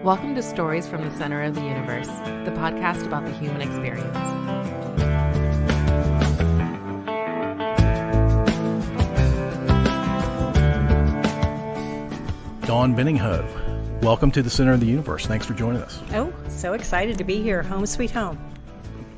Welcome to Stories from the Center of the Universe, the podcast about the human experience. Dawn Beninghove, welcome to the Center of the Universe. Thanks for joining us. Oh, so excited to be here. Home sweet home.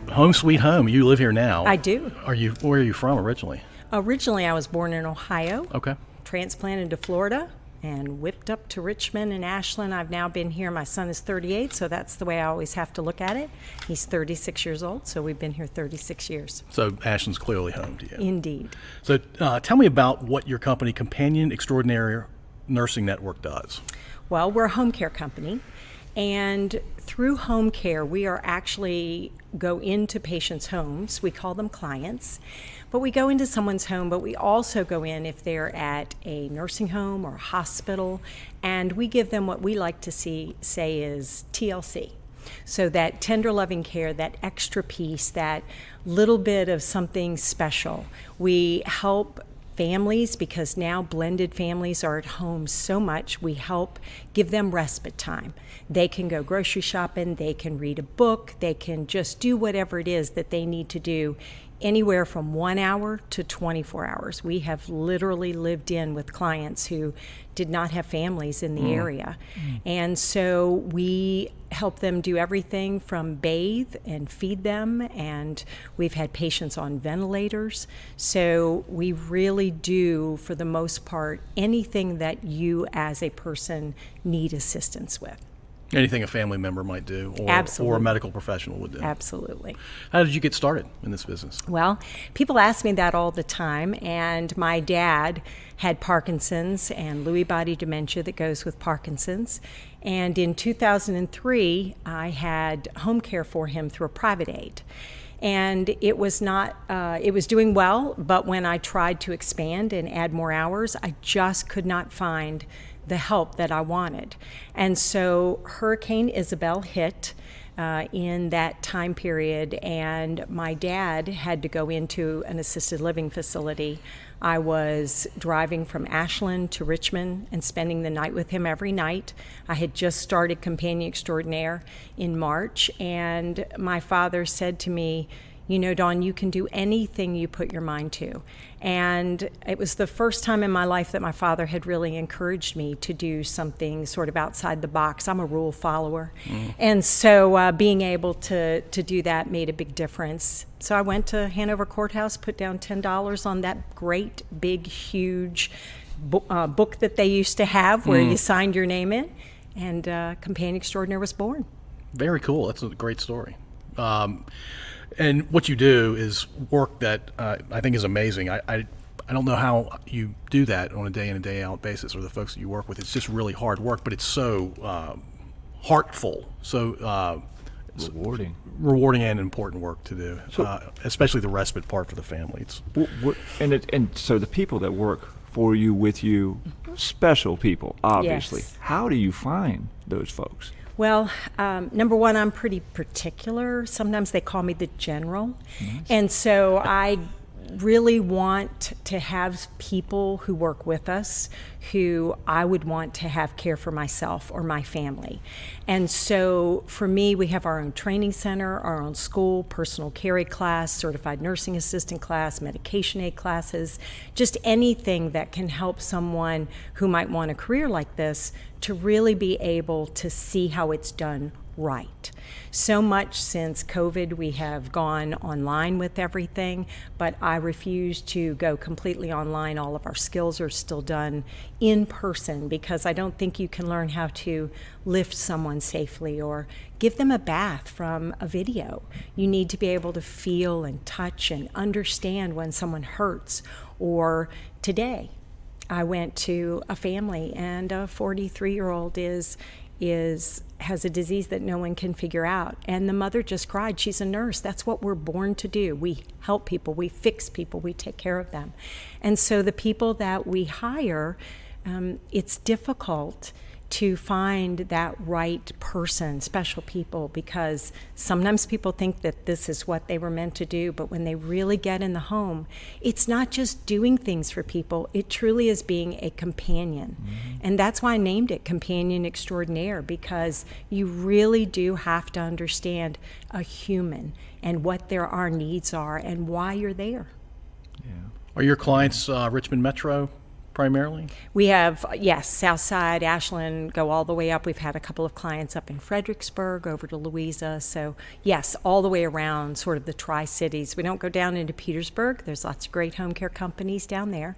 Home sweet home. You live here now. I do. Where are you from originally? Originally, I was born in Ohio. Okay. Transplanted to Florida and whipped up to Richmond and Ashland. I've now been here. My son is 38, so that's the way I always have to look at it. He's 36 years old, so we've been here 36 years. So Ashland's clearly home to you. Indeed. So tell me about what your company, Companion Extraordinaire Nursing Network, does. Well, we're a home care company, and through home care, we are actually go into patients' homes. We call them clients, but we go into someone's home, but we also go in if they're at a nursing home or a hospital, and we give them what we like to say is TLC. So that tender loving care, that extra piece, that little bit of something special. We help families, because now blended families are at home so much. We help give them respite time. They can go grocery shopping, they can read a book, they can just do whatever it is that they need to do, anywhere from 1 hour to 24 hours. We have literally lived in with clients who did not have families in the area. And so we help them do everything from bathe and feed them, and we've had patients on ventilators. So we really do, for the most part, anything that you as a person need assistance with. Anything a family member might do, or a medical professional would do. Absolutely. How did you get started in this business? Well, people ask me that all the time, and my dad had Parkinson's and Lewy body dementia that goes with Parkinson's. And in 2003, I had home care for him through a private aid. And it was doing well, but when I tried to expand and add more hours, I just could not find the help that I wanted. And so Hurricane Isabel hit in that time period, and my dad had to go into an assisted living facility. I was driving from Ashland to Richmond and spending the night with him every night. I had just started Companion Extraordinaire in March, and my father said to me, "You know, Dawn, you can do anything you put your mind to." And it was the first time in my life that my father had really encouraged me to do something sort of outside the box. I'm a rule follower. And so being able to do that made a big difference. So I went to Hanover Courthouse, put down $10 on that great, big, huge book that they used to have where you signed your name in, and Companion Extraordinaire was born. Very cool. That's a great story. And what you do is work that I think is amazing. I don't know how you do that on a day in and day out basis, or the folks that you work with. It's just really hard work, but it's so heartful, so rewarding and important work to do, especially the respite part for the family. And so the people that work for you, with you, special people, obviously. Yes. How do you find those folks? Well, number one, I'm pretty particular. Sometimes they call me the general. Nice. And so I really want to have people who work with us who I would want to have care for myself or my family. And so for me, we have our own training center, our own school, personal care aid class, certified nursing assistant class, medication aid classes, just anything that can help someone who might want a career like this to really be able to see how it's done right. So much since COVID, we have gone online with everything, but I refuse to go completely online. All of our skills are still done in person, because I don't think you can learn how to lift someone safely or give them a bath from a video. You need to be able to feel and touch and understand when someone hurts. Or today, I went to a family, and a 43-year-old has a disease that no one can figure out. And the mother just cried. She's a nurse. That's what we're born to do. We help people, we fix people, we take care of them. And so the people that we hire, it's difficult to find that right person, special people, because sometimes people think that this is what they were meant to do, but when they really get in the home, it's not just doing things for people, it truly is being a companion. And that's why I named it Companion Extraordinaire, because you really do have to understand a human and what our needs are and why you're there. Yeah. Are your clients Richmond Metro primarily? We have, yes, Southside, Ashland, go all the way up. We've had a couple of clients up in Fredericksburg, over to Louisa. So, yes, all the way around sort of the Tri-Cities. We don't go down into Petersburg. There's lots of great home care companies down there.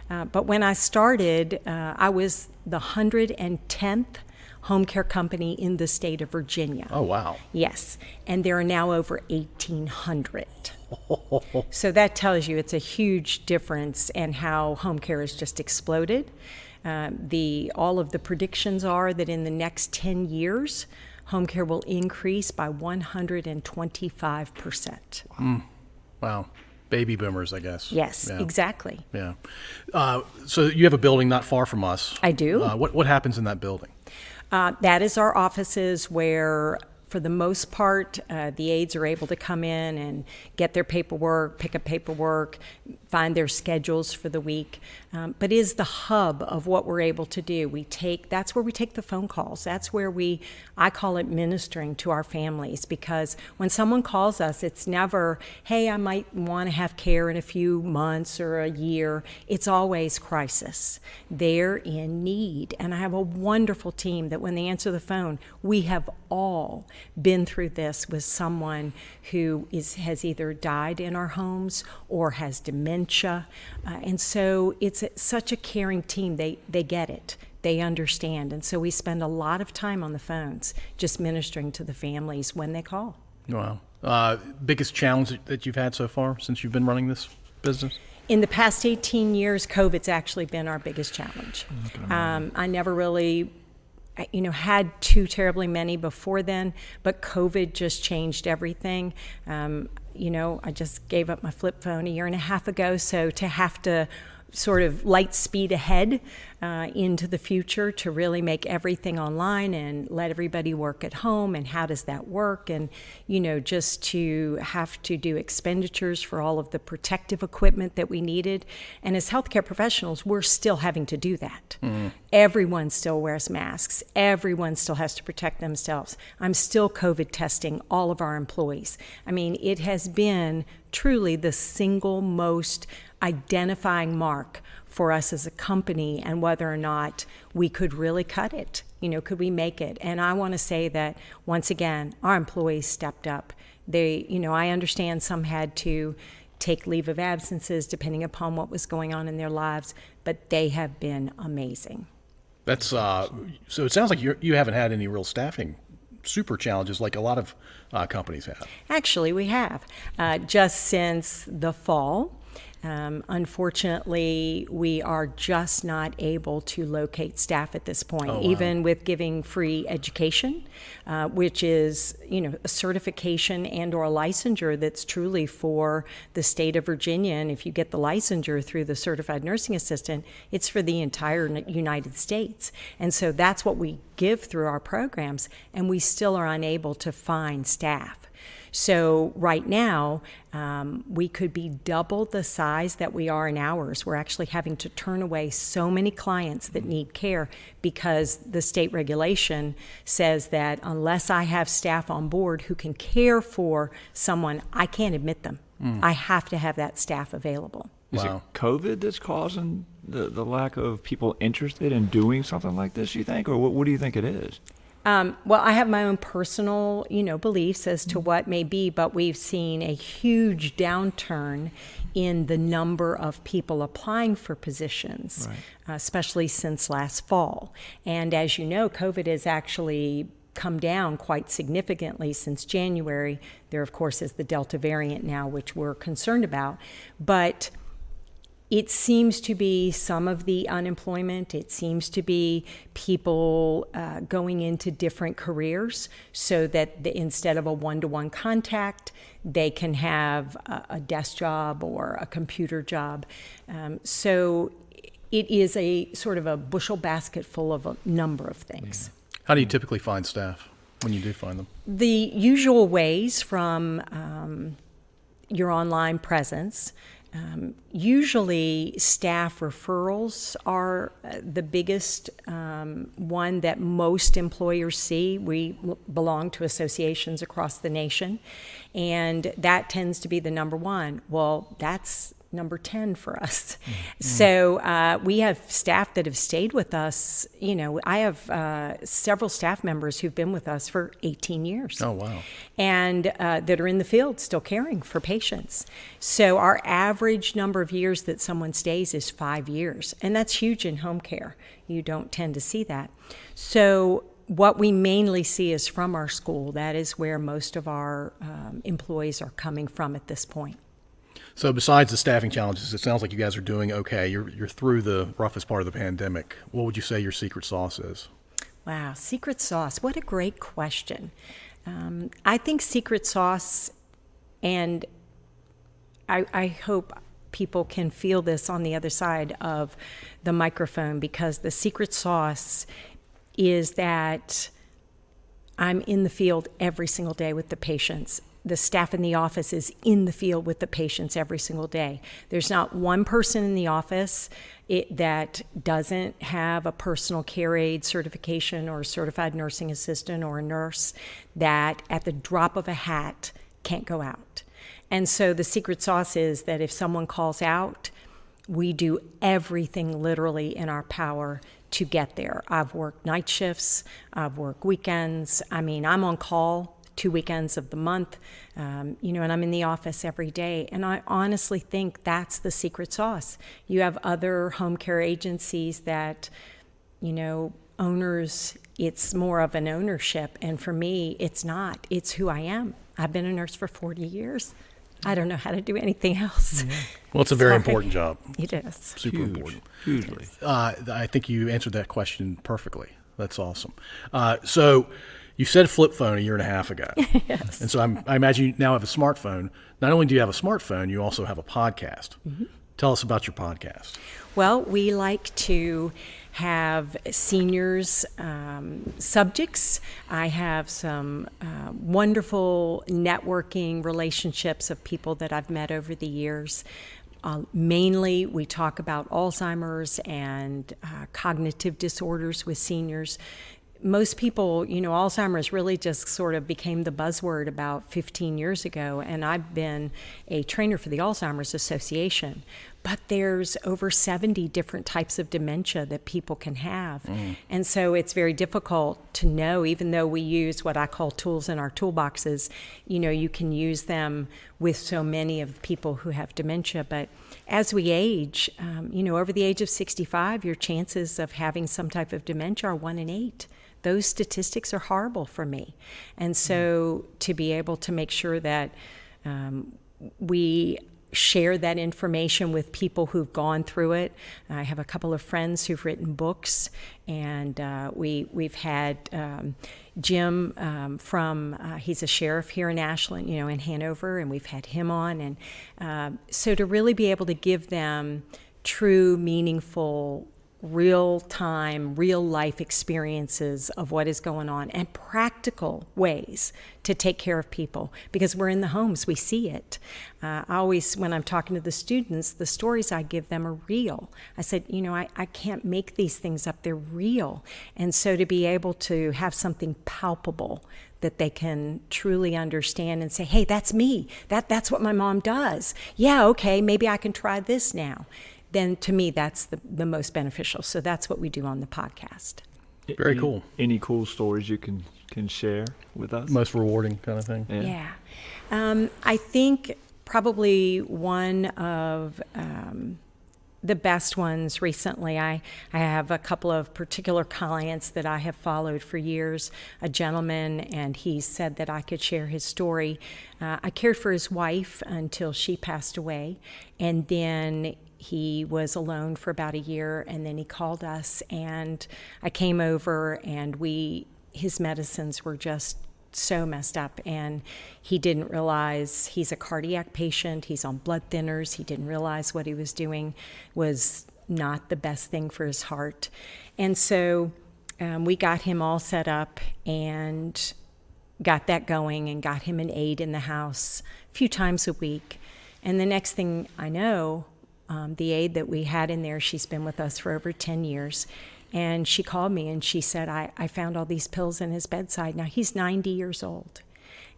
But when I started, I was the 110th home care company in the state of Virginia. Oh, wow. Yes, and there are now over 1,800. So that tells you it's a huge difference and how home care has just exploded. All of the predictions are that in the next 10 years, home care will increase by 125%. Wow. Baby boomers, I guess. Yes, Yeah. exactly. Yeah. So you have a building not far from us. I do. What happens in that building? That is our offices where, for the most part, the aides are able to come in and get their paperwork, pick up paperwork, find their schedules for the week, but is the hub of what we're able to do. That's where we take the phone calls. That's where I call it ministering to our families, because when someone calls us, it's never, hey, I might want to have care in a few months or a year. It's always crisis. They're in need. And I have a wonderful team that when they answer the phone, we have all been through this with someone who has either died in our homes or has dementia. And so it's such a caring team. They get it. They understand. And so we spend a lot of time on the phones just ministering to the families when they call. Wow. Biggest challenge that you've had so far since you've been running this business? In the past 18 years, COVID's actually been our biggest challenge. I never really had too terribly many before then, but COVID just changed everything. I just gave up my flip phone a year and a half ago, so to have to sort of light speed ahead into the future to really make everything online and let everybody work at home, and how does that work, and just to have to do expenditures for all of the protective equipment that we needed. And as healthcare professionals, we're still having to do that. Everyone still wears masks. Everyone still has to protect themselves. I'm still COVID testing all of our employees. I mean, it has been truly the single most identifying mark for us as a company, and whether or not we could really cut it. Could we make it? And I want to say that, once again, our employees stepped up. I understand some had to take leave of absences depending upon what was going on in their lives, but they have been amazing. That's so it sounds like you haven't had any real staffing super challenges like a lot of companies have. Actually, we have. Just since the fall, unfortunately, we are just not able to locate staff at this point, even with giving free education, which is, a certification and or a licensure that's truly for the state of Virginia. And if you get the licensure through the certified nursing assistant, it's for the entire United States. And so that's what we give through our programs, and we still are unable to find staff. So right now, we could be double the size that we are in hours. We're actually having to turn away so many clients that need care because the state regulation says that unless I have staff on board who can care for someone, I can't admit them. I have to have that staff available. Is it COVID that's causing the lack of people interested in doing something like this, you think? Or what do you think it is? Well, I have my own personal, beliefs as to what may be, but we've seen a huge downturn in the number of people applying for positions, especially since last fall. And as you know, COVID has actually come down quite significantly since January. There, of course, is the Delta variant now, which we're concerned about. But it seems to be some of the unemployment. It seems to be people going into different careers so that instead of a one-to-one contact, they can have a desk job or a computer job. So it is a sort of a bushel basket full of a number of things. How do you typically find staff when you do find them? The usual ways from your online presence. Usually staff referrals are the biggest one that most employers see. We belong to associations across the nation, and that tends to be the number one. Well, that's number 10 for us. So we have staff that have stayed with us. You know, I have several staff members who've been with us for 18 years. Oh, wow. And that are in the field still caring for patients. So our average number of years that someone stays is 5 years. And that's huge in home care. You don't tend to see that. So what we mainly see is from our school. That is where most of our employees are coming from at this point. So besides the staffing challenges, it sounds like you guys are doing okay. You're through the roughest part of the pandemic. What would you say your secret sauce is? Wow, secret sauce. What a great question. I think secret sauce, and I hope people can feel this on the other side of the microphone, because the secret sauce is that I'm in the field every single day with the patients. The staff in the office is in the field with the patients every single day. There's not one person in the office that doesn't have a personal care aide certification or a certified nursing assistant or a nurse that at the drop of a hat can't go out. And so the secret sauce is that if someone calls out, we do everything literally in our power to get there. I've worked night shifts, I've worked weekends. I mean, I'm on call 2 weekends of the month, and I'm in the office every day. And I honestly think that's the secret sauce. You have other home care agencies that, owners, it's more of an ownership. And for me, it's not. It's who I am. I've been a nurse for 40 years. I don't know how to do anything else. Yeah. Well, it's a very important job. It is. Super important. Hugely. I think you answered that question perfectly. That's awesome. So you said flip phone a year and a half ago. Yes. And so I imagine you now have a smartphone. Not only do you have a smartphone, you also have a podcast. Mm-hmm. Tell us about your podcast. Well, we like to have seniors subjects. I have some wonderful networking relationships of people that I've met over the years. Mainly, we talk about Alzheimer's and cognitive disorders with seniors. Most people, Alzheimer's really just sort of became the buzzword about 15 years ago, and I've been a trainer for the Alzheimer's Association. But there's over 70 different types of dementia that people can have. And so it's very difficult to know, even though we use what I call tools in our toolboxes, you can use them with so many of people who have dementia. But as we age, over the age of 65, your chances of having some type of dementia are 1 in 8. Those statistics are horrible for me. And so to be able to make sure that we share that information with people who've gone through it. I have a couple of friends who've written books, and we've had Jim he's a sheriff here in Ashland, in Hanover, and we've had him on. And so to really be able to give them true, meaningful, real-time, real-life experiences of what is going on and practical ways to take care of people, because we're in the homes, we see it. I always, when I'm talking to the students, the stories I give them are real. I said, I can't make these things up, they're real. And so to be able to have something palpable that they can truly understand and say, hey, that's me, that's what my mom does. Yeah, okay, maybe I can try this now. Then to me, that's the most beneficial. So that's what we do on the podcast. Very cool. Any cool stories you can share with us? Most rewarding kind of thing? Yeah. I think probably one of the best ones recently, I have a couple of particular clients that I have followed for years. A gentleman, and he said that I could share his story. I cared for his wife until she passed away, and then he was alone for about a year, and then he called us, and I came over, and his medicines were just so messed up, and he didn't realize he's a cardiac patient, he's on blood thinners, he didn't realize what he was doing was not the best thing for his heart. And so we got him all set up and got that going and got him an aide in the house a few times a week. And the next thing I know, the aide that we had in there, she's been with us for over 10 years. And she called me and she said, I found all these pills in his bedside. Now, he's 90 years old.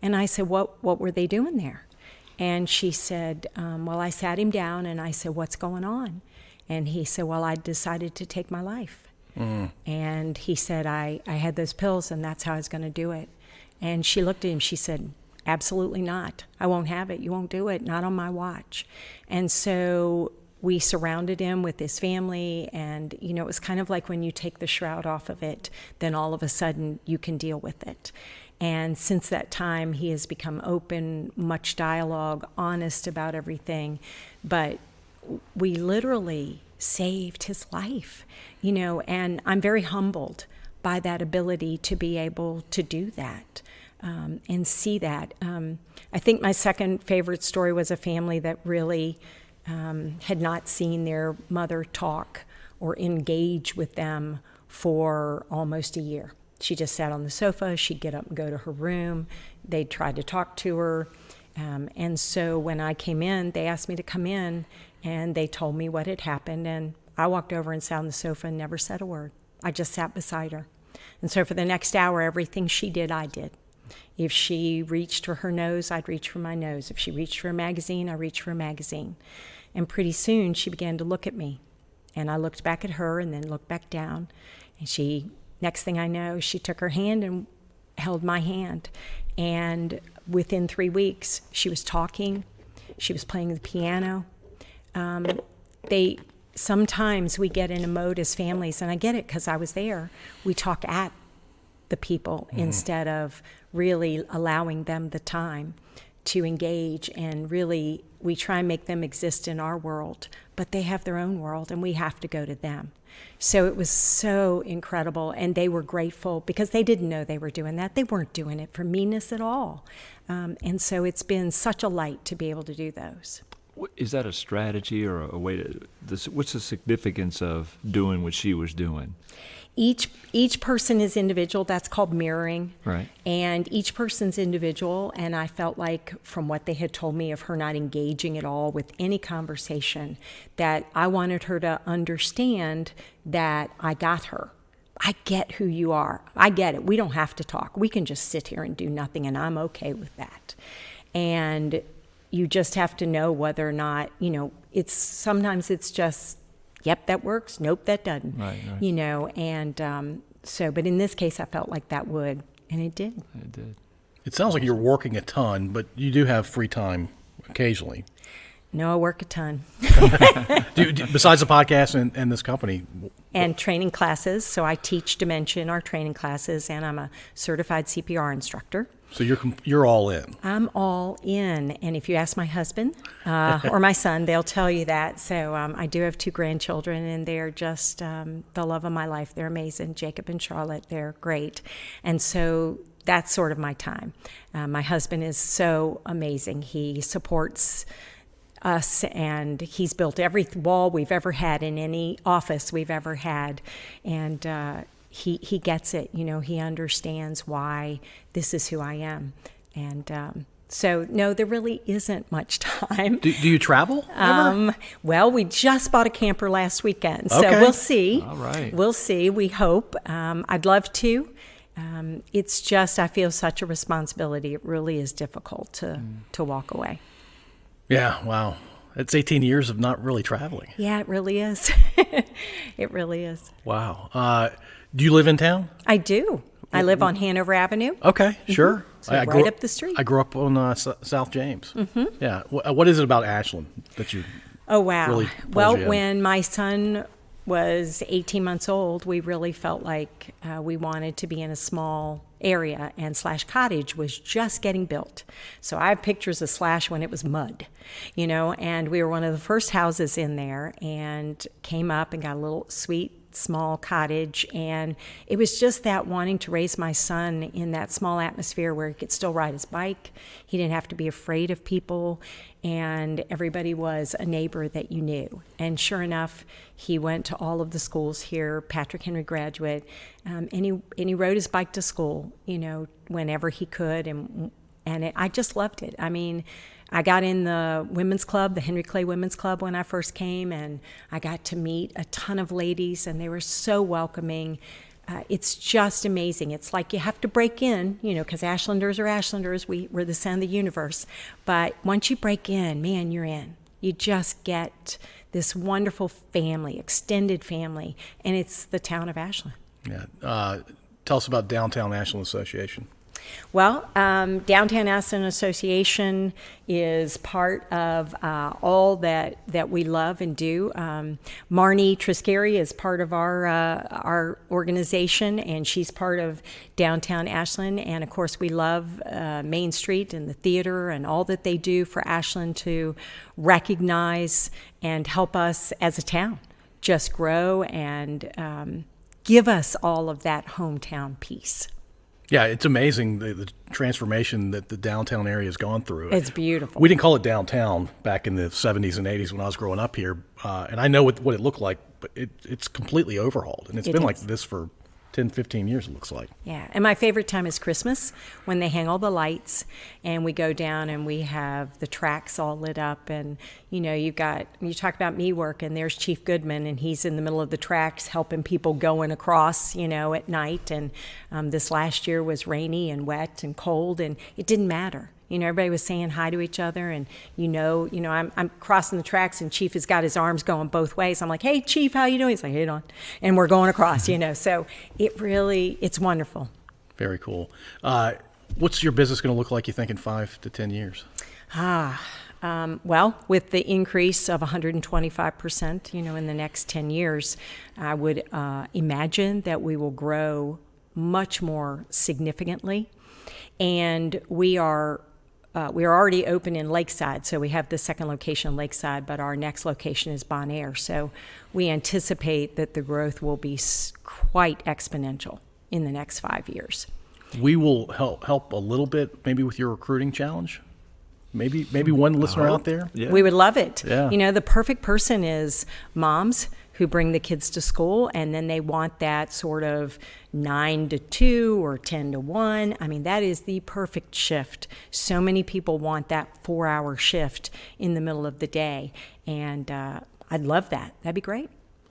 And I said, what were they doing there? And she said, well, I sat him down and I said, what's going on? And he said, well, I decided to take my life. And he said, I had those pills and that's how I was going to do it. And she looked at him, she said, absolutely not. I won't have it. You won't do it. Not on my watch. And so we surrounded him with his family, and, you know, it was kind of like when you take the shroud off of it, then all of a sudden you can deal with it. And since that time, he has become open, much dialogue, honest about everything. But we literally saved his life, you know, and I'm very humbled by that ability to be able to do that. And see that. I think my second favorite story was a family that really had not seen their mother talk or engage with them for almost a year. She just sat on the sofa. She'd get up and go to her room. They'd tried to talk to her. And so when I came in, they asked me to come in, and they told me what had happened. And I walked over and sat on the sofa and never said a word. I just sat beside her. And so for the next hour, everything she did, I did. If she reached for her nose, I'd reach for my nose. If she reached for a magazine, I reached for a magazine. And pretty soon she began to look at me. And I looked back at her and then looked back down. And next thing I know, she took her hand and held my hand. And within 3 weeks, she was talking. She was playing the piano. Sometimes we get in a mode as families, and I get it because I was there. We talk at the people instead of really allowing them the time to engage, and really we try and make them exist in our world, but they have their own world and we have to go to them. So it was so incredible, and they were grateful because they didn't know they were doing that. They weren't doing it for meanness at all. And so it's been such a light to be able to do those. Is that a strategy or a way to, what's the significance of doing what she was doing? Each person is individual. That's called mirroring. Right. And each person's individual. And I felt like from what they had told me of her not engaging at all with any conversation, that I wanted her to understand that I got her. I get who you are. I get it. We don't have to talk. We can just sit here and do nothing, and I'm okay with that. And you just have to know whether or not, you know, sometimes it's just, yep, that works. Nope, that doesn't. Right. You know, and but in this case, I felt like that would, and it did. It did. It sounds like you're working a ton, but you do have free time occasionally. No, I work a ton. Besides the podcast and this company. And training classes. So I teach dementia in our training classes, and I'm a certified CPR instructor. So you're all in. I'm all in. And if you ask my husband or my son, they'll tell you that. So I do have 2 grandchildren, and they're just the love of my life. They're amazing. Jacob and Charlotte, they're great. And so that's sort of my time. My husband is so amazing. He supports us, and he's built every wall we've ever had in any office we've ever had. And he gets it, you know, he understands why this is who I am. And so, no, there really isn't much time. Do you travel ever? Well, we just bought a camper last weekend, so Okay. we'll see. All right. We'll see, we hope. I'd love to. It's just, I feel such a responsibility. It really is difficult to walk away. Yeah, wow. It's 18 years of not really traveling. Yeah, it really is. It really is. Wow. Do you live in town? I do. I live on Hanover Avenue. Okay, sure. So right up the street. I grew up on South James. Mm-hmm. Yeah. What is it about Ashland that you Oh, wow. really Well, pulls you in? when my son was 18 months old, we really felt like we wanted to be in a small area, and Slash Cottage was just getting built. So I have pictures of Slash when it was mud, you know, and we were one of the first houses in there, and came up and got a little sweet small cottage, and it was just that wanting to raise my son in that small atmosphere where he could still ride his bike. He didn't have to be afraid of people, and everybody was a neighbor that you knew. And sure enough, he went to all of the schools here, Patrick Henry graduate, and he rode his bike to school, whenever he could, I just loved it. I mean, I got in the women's club, the Henry Clay Women's Club, when I first came, and I got to meet a ton of ladies, and they were so welcoming. It's just amazing. It's like you have to break in, because Ashlanders are Ashlanders. We're the center of the universe. But once you break in, man, you're in. You just get this wonderful family, extended family, and it's the town of Ashland. Yeah. Tell us about Downtown Ashland Association. Well, Downtown Ashland Association is part of all that we love and do. Marnie Triscari is part of our organization, and she's part of Downtown Ashland. And of course, we love Main Street and the theater and all that they do for Ashland to recognize and help us as a town just grow and give us all of that hometown piece. Yeah, it's amazing the transformation that the downtown area has gone through. It's beautiful. We didn't call it downtown back in the 70s and 80s when I was growing up here, and I know what it looked like, but it's completely overhauled, and it's been like this for 10, 15 years, it looks like. Yeah, and my favorite time is Christmas when they hang all the lights and we go down and we have the tracks all lit up, and you talk about me work, and there's Chief Goodman, and he's in the middle of the tracks helping people going across, at night, and this last year was rainy and wet and cold, and it didn't matter. Everybody was saying hi to each other, and I'm crossing the tracks, and Chief has got his arms going both ways. I'm like, "Hey, Chief, how you doing?" He's like, "Hey, Don," and we're going across. So it's wonderful. Very cool. What's your business going to look like, you think, in 5 to 10 years? Well, with the increase of 125%, in the next 10 years, I would imagine that we will grow much more significantly, and we are already open in Lakeside, so we have the second location in Lakeside, but our next location is Bon Air. So we anticipate that the growth will be quite exponential in the next 5 years. We will help a little bit, maybe with your recruiting challenge. Maybe one listener out there. Yeah. We would love it. Yeah. The perfect person is moms who bring the kids to school, and then they want that sort of 9 to 2 or 10 to 1. I mean, that is the perfect shift. So many people want that 4-hour shift in the middle of the day, and I'd love that. That'd be great.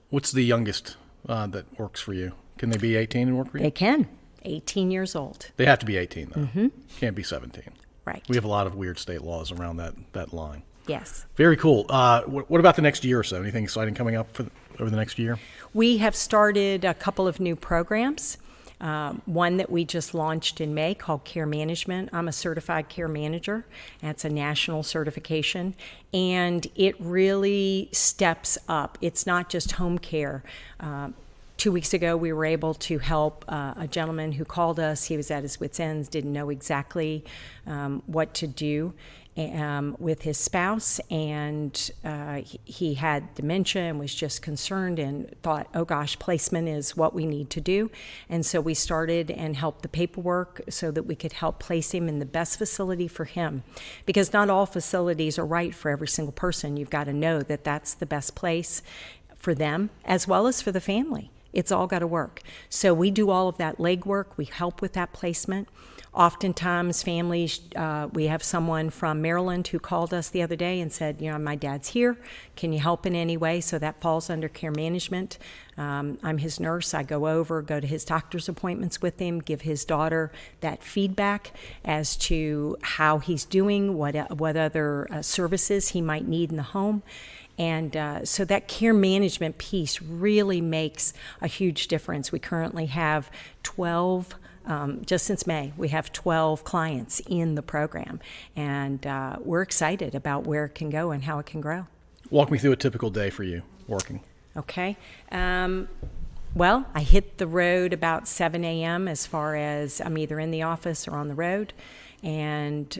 What's the youngest that works for you? Can they be 18 and work for you? They can. 18 years old. They have to be 18, though. Mm-hmm. Can't be 17. Right. We have a lot of weird state laws around that line. Yes. Very cool. What about the next year or so? Anything exciting coming up over the next year? We have started a couple of new programs. One that we just launched in May called Care Management. I'm a certified care manager. That's a national certification. And it really steps up. It's not just home care. 2 weeks ago, we were able to help a gentleman who called us. He was at his wit's ends, didn't know exactly what to do with his spouse, and he had dementia and was just concerned and thought, oh gosh, placement is what we need to do. And so we started and helped the paperwork so that we could help place him in the best facility for him, because not all facilities are right for every single person. You've got to know that that's the best place for them as well as for the family. It's all got to work. So we do all of that legwork. We help with that placement. Oftentimes families, we have someone from Maryland who called us the other day and said, my dad's here. Can you help in any way? So that falls under care management. I'm his nurse. I go to his doctor's appointments with him, give his daughter that feedback as to how he's doing, what other services he might need in the home. And so that care management piece really makes a huge difference. We currently have 12, just since May, we have 12 clients in the program. And we're excited about where it can go and how it can grow. Walk me through a typical day for you working. Okay. Well, I hit the road about 7 a.m. as far as I'm either in the office or on the road. And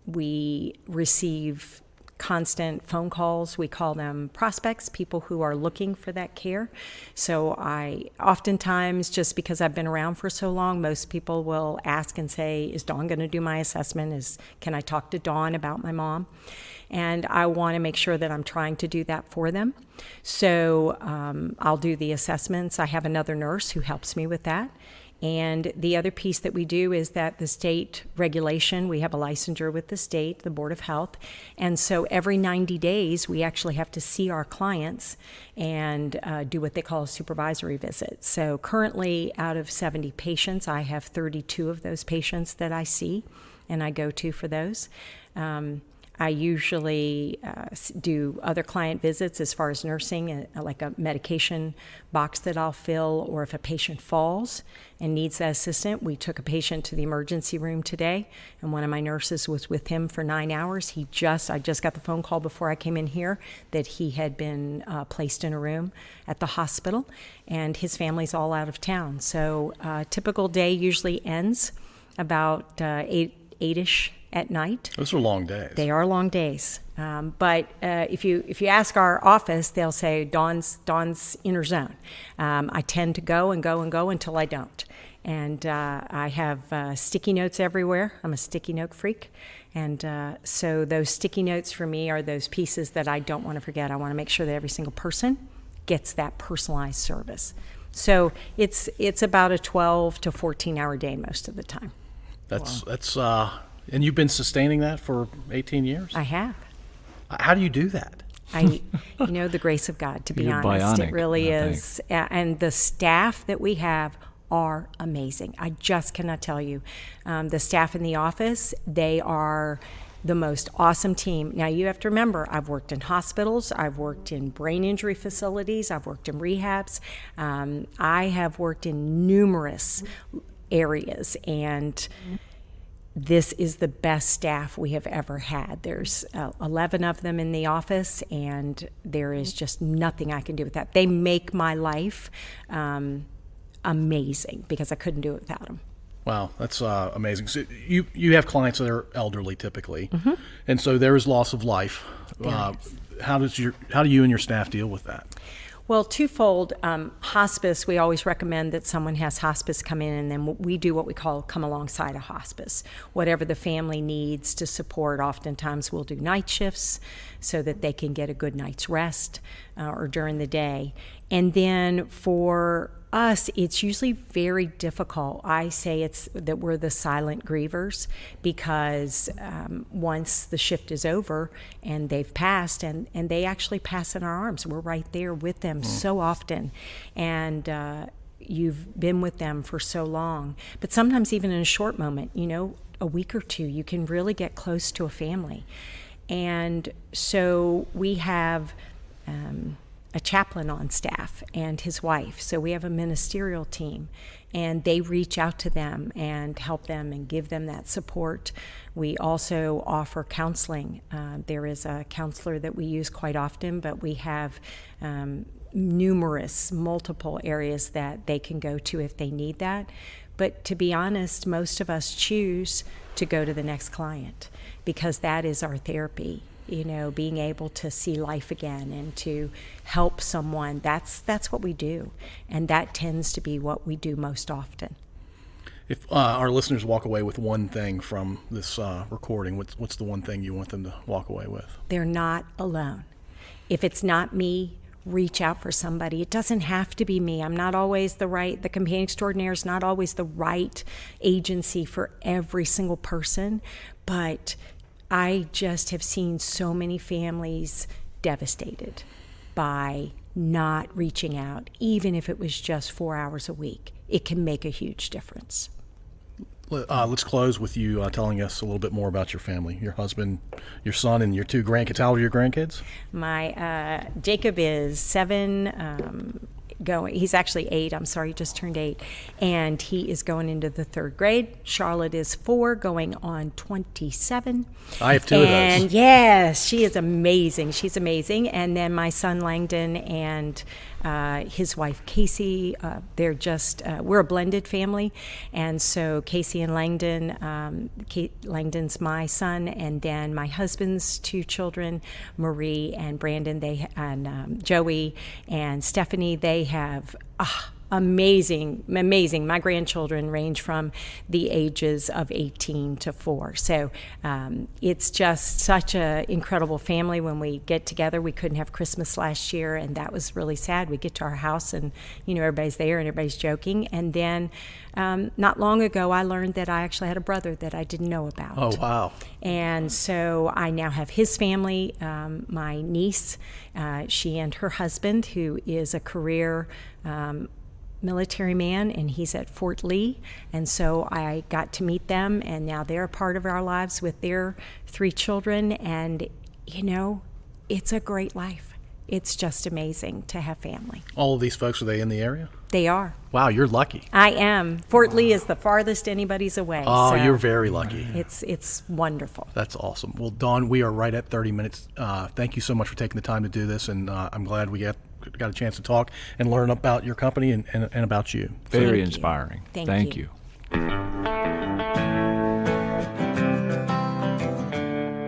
we receive constant phone calls. We call them prospects, people who are looking for that care. So I oftentimes, just because I've been around for so long, most people will ask and say, is Dawn going to do my assessment? Can I talk to Dawn about my mom? And I want to make sure that I'm trying to do that for them. So I'll do the assessments. I have another nurse who helps me with that. And the other piece that we do is that the state regulation, we have a licensure with the state, the Board of Health, and so every 90 days we actually have to see our clients and do what they call a supervisory visit. So currently, out of 70 patients, I have 32 of those patients that I see and I go to for those. I usually do other client visits as far as nursing, like a medication box that I'll fill, or if a patient falls and needs that assistant. We took a patient to the emergency room today, and one of my nurses was with him for 9 hours. I just got the phone call before I came in here that he had been placed in a room at the hospital, and his family's all out of town. So a typical day usually ends about 8-ish at night. Those are long days. They are long days. But if you ask our office, they'll say Dawn's in her zone. I tend to go and go and go until I don't. And I have sticky notes everywhere. I'm a sticky note freak. And so those sticky notes for me are those pieces that I don't want to forget. I want to make sure that every single person gets that personalized service. So it's about a 12 to 14 hour day most of the time. And you've been sustaining that for 18 years? I have. How do you do that? The grace of God, to be You're honest. bionic, It really I is. And the staff that we have are amazing. I just cannot tell you. The staff in the office, they are the most awesome team. Now, you have to remember, I've worked in hospitals, I've worked in brain injury facilities, I've worked in rehabs. I have worked in numerous areas, and this is the best staff we have ever had. There's 11 of them in the office, and there is just nothing I can do with that. They make my life amazing, because I couldn't do it without them. Wow, that's amazing. So you have clients that are elderly typically, and so there is loss of life. How do you and your staff deal with that? Well, twofold. Hospice, we always recommend that someone has hospice come in, and then we do what we call come alongside a hospice. Whatever the family needs to support, oftentimes we'll do night shifts so that they can get a good night's rest or during the day. And then for us, it's usually very difficult. I say it's that we're the silent grievers, because once the shift is over and they've passed, and they actually pass in our arms, we're right there with them so often. And you've been with them for so long. But sometimes even in a short moment, a week or two, you can really get close to a family. And so we have a chaplain on staff and his wife. So we have a ministerial team, and they reach out to them and help them and give them that support. We also offer counseling. There is a counselor that we use quite often, but we have multiple areas that they can go to if they need that. But to be honest, most of us choose to go to the next client, because that is our therapy. Being able to see life again and to help someone, that's what we do. And that tends to be what we do most often. If our listeners walk away with one thing from this recording, what's the one thing you want them to walk away with? They're not alone. If it's not me, reach out for somebody. It doesn't have to be me. I'm not always the Companion Extraordinaire is not always the right agency for every single person, but I just have seen so many families devastated by not reaching out, even if it was just 4 hours a week. It can make a huge difference. Let's close with you telling us a little bit more about your family, your husband, your son, and your 2 grandkids. How old are your grandkids? My Jacob is 7. He's actually 8. I'm sorry, he just turned 8, and he is going into the 3rd grade. Charlotte is 4, going on 27. I have 2 of those. And yes, she is amazing. She's amazing. And then my son Langdon and his wife Casey. They're just we're a blended family, and so Casey and Langdon. Langdon's my son, and then my husband's two children, Marie and Brandon. And Joey and Stephanie. They have. Amazing. My grandchildren range from the ages of 18 to 4. So it's just such an incredible family when we get together. We couldn't have Christmas last year, and that was really sad. We get to our house, and everybody's there, and everybody's joking. And then not long ago, I learned that I actually had a brother that I didn't know about. Oh, wow. And so I now have his family. My niece, she and her husband, who is a career military man, and he's at Fort Lee, and so I got to meet them, and now they're a part of our lives with their 3 children, and it's a great life. It's just amazing to have family. All of these folks, are they in the area? They are. Wow, you're lucky. I am. Fort Lee is the farthest anybody's away. Oh, so you're very lucky. It's wonderful. That's awesome. Well, Dawn, we are right at 30 minutes. Thank you so much for taking the time to do this, and I'm glad we got a chance to talk and learn about your company and about you. Very inspiring. Thank you.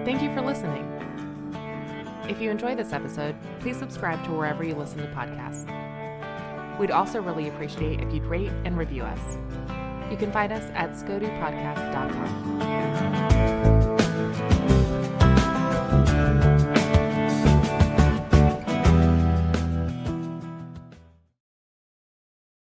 Thank you for listening. If you enjoyed this episode, please subscribe to wherever you listen to podcasts. We'd also really appreciate if you'd rate and review us. You can find us at scodupodcast.com.